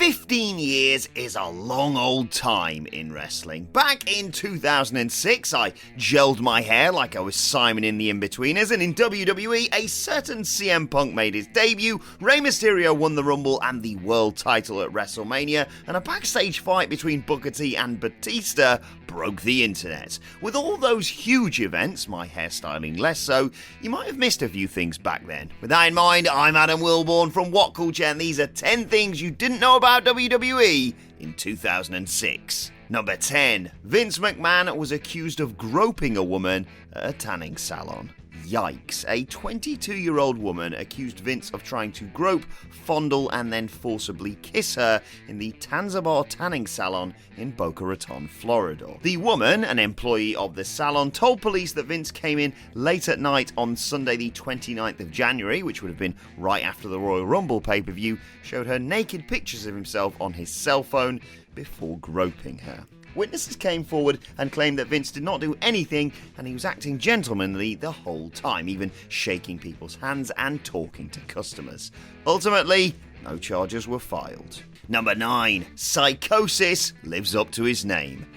15 years is a long old time in wrestling. Back in 2006, I gelled my hair like I was Simon in the In-Betweeners, and in WWE, a certain CM Punk made his debut, Rey Mysterio won the Rumble and the world title at WrestleMania, and a backstage fight between Booker T and Batista broke the internet. With all those huge events, my hairstyling less so, you might have missed a few things back then. With that in mind, I'm Adam Wilborn from What Culture, and these are 10 things you didn't know about WWE in 2006. Number 10. Vince McMahon was accused of groping a woman at a tanning salon. Yikes. A 22-year-old woman accused Vince of trying to grope, fondle, and then forcibly kiss her in the Tanzabar tanning salon in Boca Raton, Florida. The woman, an employee of the salon, told police that Vince came in late at night on Sunday the 29th of January, which would have been right after the Royal Rumble pay-per-view, showed her naked pictures of himself on his cell phone before groping her. Witnesses came forward and claimed that Vince did not do anything and he was acting gentlemanly the whole time, even shaking people's hands and talking to customers. Ultimately, no charges were filed. Number 9. Psychosis lives up to his name.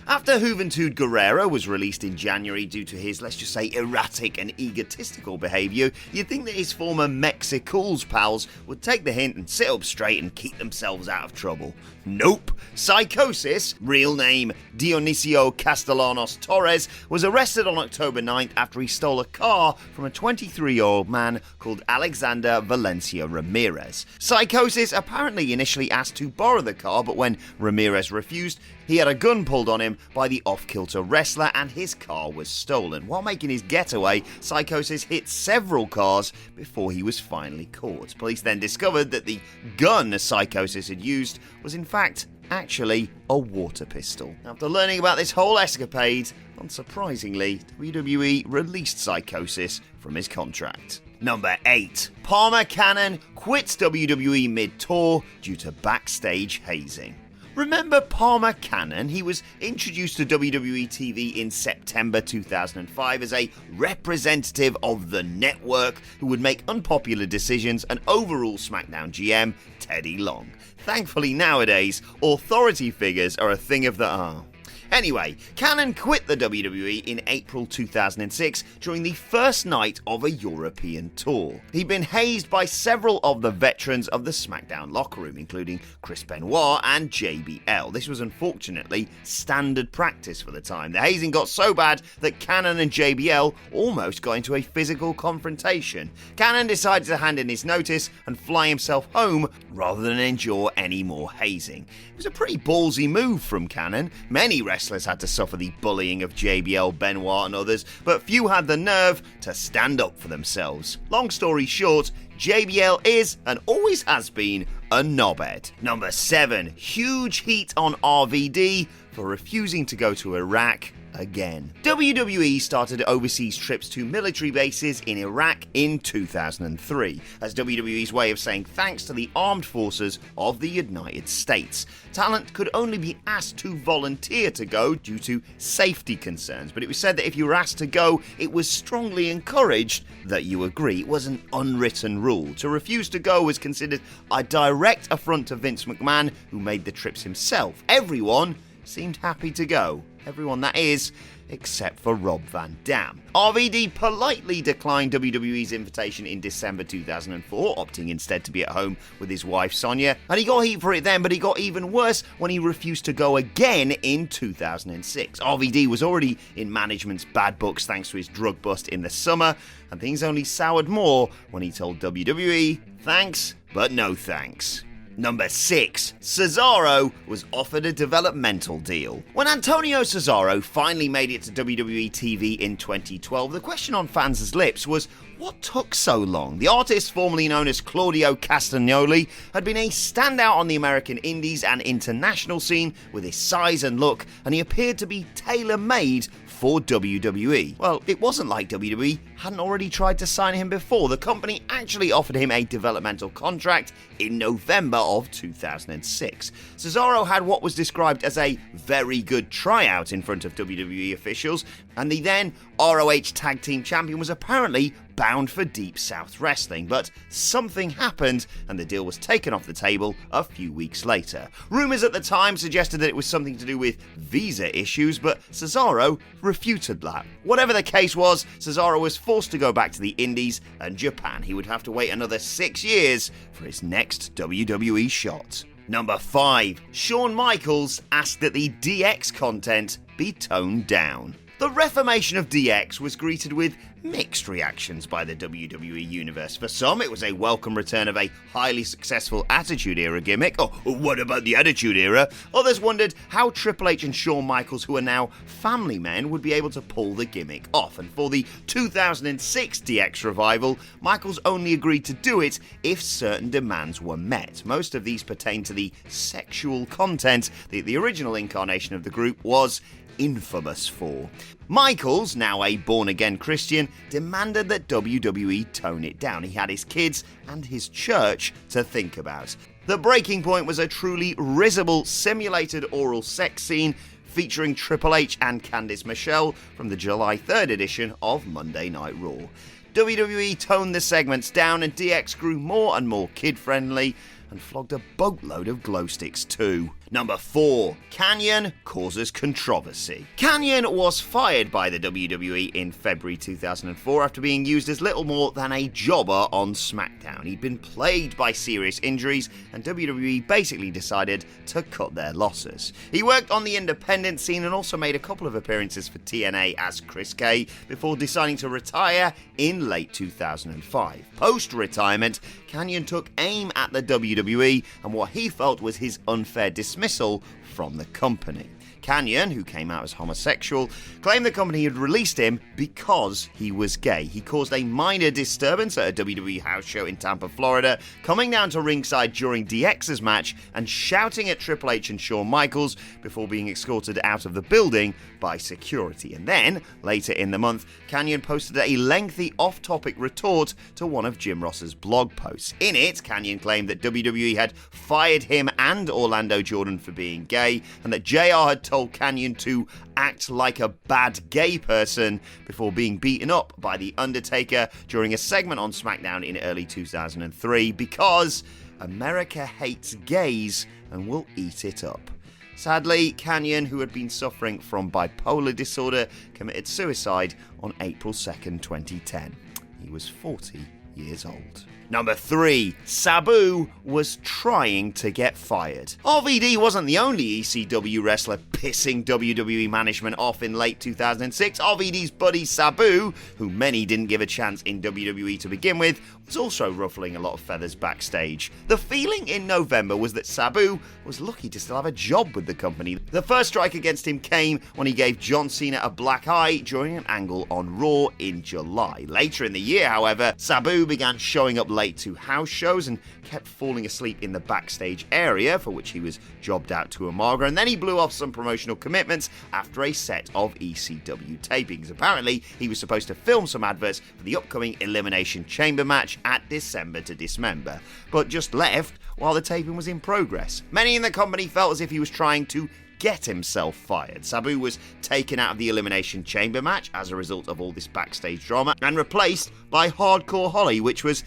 After Juventud Guerrero was released in January due to his, let's just say, erratic and egotistical behaviour, you'd think that his former Mexicools pals would take the hint and sit up straight and keep themselves out of trouble. Nope. Psychosis, real name Dionisio Castellanos Torres, was arrested on October 9th after he stole a car from a 23-year-old man called Alexander Valencia Ramirez. Psychosis apparently initially asked to borrow the car, but when Ramirez refused, he had a gun pulled on him by the off-kilter wrestler and his car was stolen. While making his getaway, Psychosis hit several cars before he was finally caught. Police then discovered that the gun Psychosis had used was in fact actually a water pistol. After learning about this whole escapade, unsurprisingly, WWE released Psychosis from his contract. Number 8. Palmer Cannon quits WWE mid-tour due to backstage hazing. Remember Palmer Cannon? He was introduced to WWE TV in September 2005 as a representative of the network who would make unpopular decisions and overrule SmackDown GM Teddy Long. Thankfully nowadays, authority figures are a thing of the past. Anyway, Cannon quit the WWE in April 2006 during the first night of a European tour. He'd been hazed by several of the veterans of the SmackDown locker room, including Chris Benoit and JBL. This was unfortunately standard practice for the time. The hazing got so bad that Cannon and JBL almost got into a physical confrontation. Cannon decided to hand in his notice and fly himself home rather than endure any more hazing. It was a pretty ballsy move from Cannon. Many wrestlers had to suffer the bullying of JBL, Benoit and others, but few had the nerve to stand up for themselves. Long story short, JBL is, and always has been, a knobhead. Number 7. Huge heat on RVD for refusing to go to Iraq again. WWE started overseas trips to military bases in Iraq in 2003 as WWE's way of saying thanks to the armed forces of the United States. Talent could only be asked to volunteer to go due to safety concerns, but it was said that if you were asked to go, it was strongly encouraged that you agree. It was an unwritten rule. To refuse to go was considered a direct affront to Vince McMahon, who made the trips himself. Everyone seemed happy to go. Everyone, that is, except for Rob Van Dam. RVD politely declined WWE's invitation in December 2004, opting instead to be at home with his wife Sonia, and he got heat for it then, but he got even worse when he refused to go again in 2006. RVD was already in management's bad books thanks to his drug bust in the summer, and things only soured more when he told WWE, thanks, but no thanks. Number 6. Cesaro was offered a developmental deal. When Antonio Cesaro finally made it to WWE TV in 2012, the question on fans' lips was, what took so long? The artist, formerly known as Claudio Castagnoli, had been a standout on the American indies and international scene with his size and look, and he appeared to be tailor-made for WWE. Well, it wasn't like WWE hadn't already tried to sign him before. The company actually offered him a developmental contract in November of 2006. Cesaro had what was described as a very good tryout in front of WWE officials, and the then ROH Tag Team Champion was apparently bound for Deep South Wrestling, but something happened and the deal was taken off the table a few weeks later. Rumours at the time suggested that it was something to do with visa issues, but Cesaro refuted that. Whatever the case was, Cesaro was forced to go back to the Indies and Japan. He would have to wait another 6 years for his next WWE shot. Number 5. Shawn Michaels asked that the DX content be toned down. The reformation of DX was greeted with mixed reactions by the WWE universe. For some, it was a welcome return of a highly successful Attitude Era gimmick. Oh, what about the Attitude Era? Others wondered how Triple H and Shawn Michaels, who are now family men, would be able to pull the gimmick off. And for the 2006 DX revival, Michaels only agreed to do it if certain demands were met. Most of these pertain to the sexual content that the original incarnation of the group was infamous for. Michaels, now a born-again Christian, demanded that WWE tone it down. He had his kids and his church to think about. The breaking point was a truly risible simulated oral sex scene featuring Triple H and Candice Michelle from the July 3rd edition of Monday Night Raw. WWE toned the segments down and DX grew more and more kid-friendly and flogged a boatload of glow sticks too. Number 4. Kanyon causes controversy. Kanyon was fired by the WWE in February 2004 after being used as little more than a jobber on SmackDown. He'd been plagued by serious injuries and WWE basically decided to cut their losses. He worked on the independent scene and also made a couple of appearances for TNA as Chris K before deciding to retire in late 2005. Post-retirement, Kanyon took aim at the WWE and what he felt was his unfair dismissal from the company. Kanyon, who came out as homosexual, claimed the company had released him because he was gay. He caused a minor disturbance at a WWE house show in Tampa, Florida, coming down to ringside during DX's match and shouting at Triple H and Shawn Michaels before being escorted out of the building by security. And then, later in the month, Kanyon posted a lengthy off-topic retort to one of Jim Ross's blog posts. In it, Kanyon claimed that WWE had fired him and Orlando Jordan for being gay, and that JR had told Kanyon to act like a bad gay person before being beaten up by The Undertaker during a segment on SmackDown in early 2003 because America hates gays and will eat it up. Sadly, Kanyon, who had been suffering from bipolar disorder, committed suicide on April 2nd, 2010. He was 40 years old. Number 3. Sabu was trying to get fired. RVD wasn't the only ECW wrestler pissing WWE management off in late 2006. RVD's buddy Sabu, who many didn't give a chance in WWE to begin with, was also ruffling a lot of feathers backstage. The feeling in November was that Sabu was lucky to still have a job with the company. The first strike against him came when he gave John Cena a black eye during an angle on Raw in July. Later in the year, however, Sabu began showing up late to house shows and kept falling asleep in the backstage area, for which he was jobbed out to Umaga, and then he blew off some promotional commitments after a set of ECW tapings. Apparently, he was supposed to film some adverts for the upcoming Elimination Chamber match at December to Dismember, but just left while the taping was in progress. Many in the company felt as if he was trying to get himself fired. Sabu was taken out of the Elimination Chamber match as a result of all this backstage drama and replaced by Hardcore Holly, which was,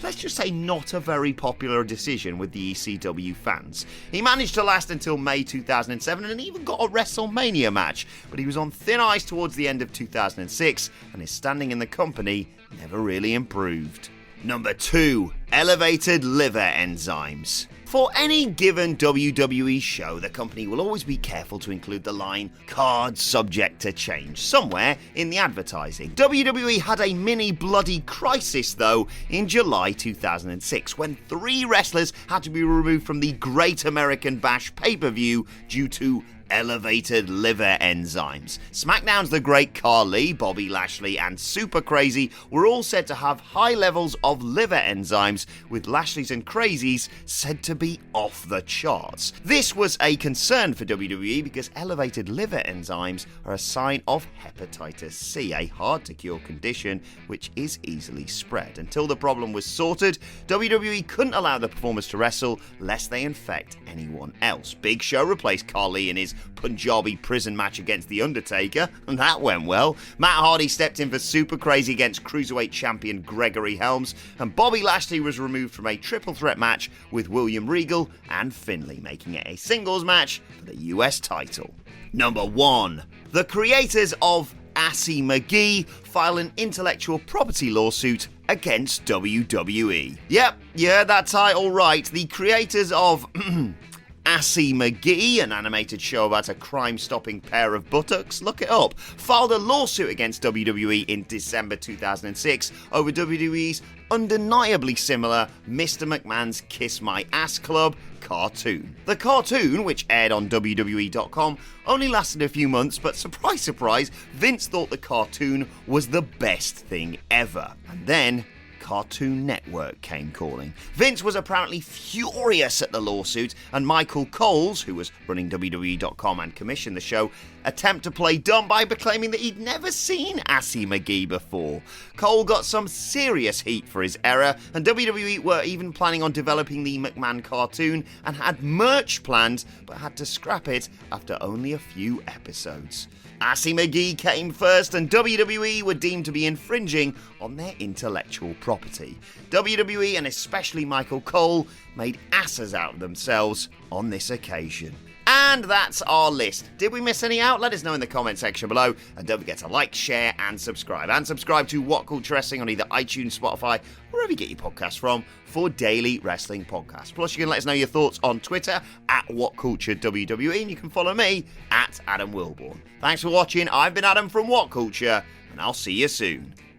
let's just say not a very popular decision with the ECW fans. He managed to last until May 2007 and even got a WrestleMania match, but he was on thin ice towards the end of 2006 and his standing in the company never really improved. Number 2. Elevated liver enzymes. For any given WWE show, the company will always be careful to include the line, "card subject to change," somewhere in the advertising. WWE had a mini bloody crisis, though, in July 2006, when 3 wrestlers had to be removed from the Great American Bash pay-per-view due to elevated liver enzymes. SmackDown's The Great Khali, Bobby Lashley, and Super Crazy were all said to have high levels of liver enzymes, with Lashley's and Crazy's said to be off the charts. This was a concern for WWE because elevated liver enzymes are a sign of hepatitis C, a hard-to-cure condition which is easily spread. Until the problem was sorted, WWE couldn't allow the performers to wrestle lest they infect anyone else. Big Show replaced Khali in his his Punjabi prison match against The Undertaker, and that went well. Matt Hardy stepped in for Super Crazy against Cruiserweight champion Gregory Helms, and Bobby Lashley was removed from a triple threat match with William Regal and Finlay, making it a singles match for the US title. Number 1. The creators of Assy Mcgee file an intellectual property lawsuit against WWE. Yep, that title right. The creators of Assy Mcgee, an animated show about a crime-stopping pair of buttocks, look it up, filed a lawsuit against WWE in December 2006 over WWE's undeniably similar Mr. McMahon's Kiss My Ass Club cartoon. The cartoon, which aired on WWE.com, only lasted a few months, but surprise, surprise, Vince thought the cartoon was the best thing ever. And then Cartoon Network came calling. Vince was apparently furious at the lawsuit, and Michael Coles, who was running WWE.com and commissioned the show, attempted to play dumb by proclaiming that he'd never seen Assy Mcgee before. Cole got some serious heat for his error, and WWE were even planning on developing the McMahon cartoon and had merch planned, but had to scrap it after only a few episodes. Assy Mcgee came first, and WWE were deemed to be infringing on their intellectual property. WWE, and especially Michael Cole, made asses out of themselves on this occasion. And that's our list. Did we miss any out? Let us know in the comment section below. And don't forget to like, share, and subscribe. And subscribe to What Culture Wrestling on either iTunes, Spotify, wherever you get your podcasts from, for daily wrestling podcasts. Plus, you can let us know your thoughts on Twitter at WhatCultureWWE, and you can follow me at Adam Wilborn. Thanks for watching. I've been Adam from What Culture, and I'll see you soon.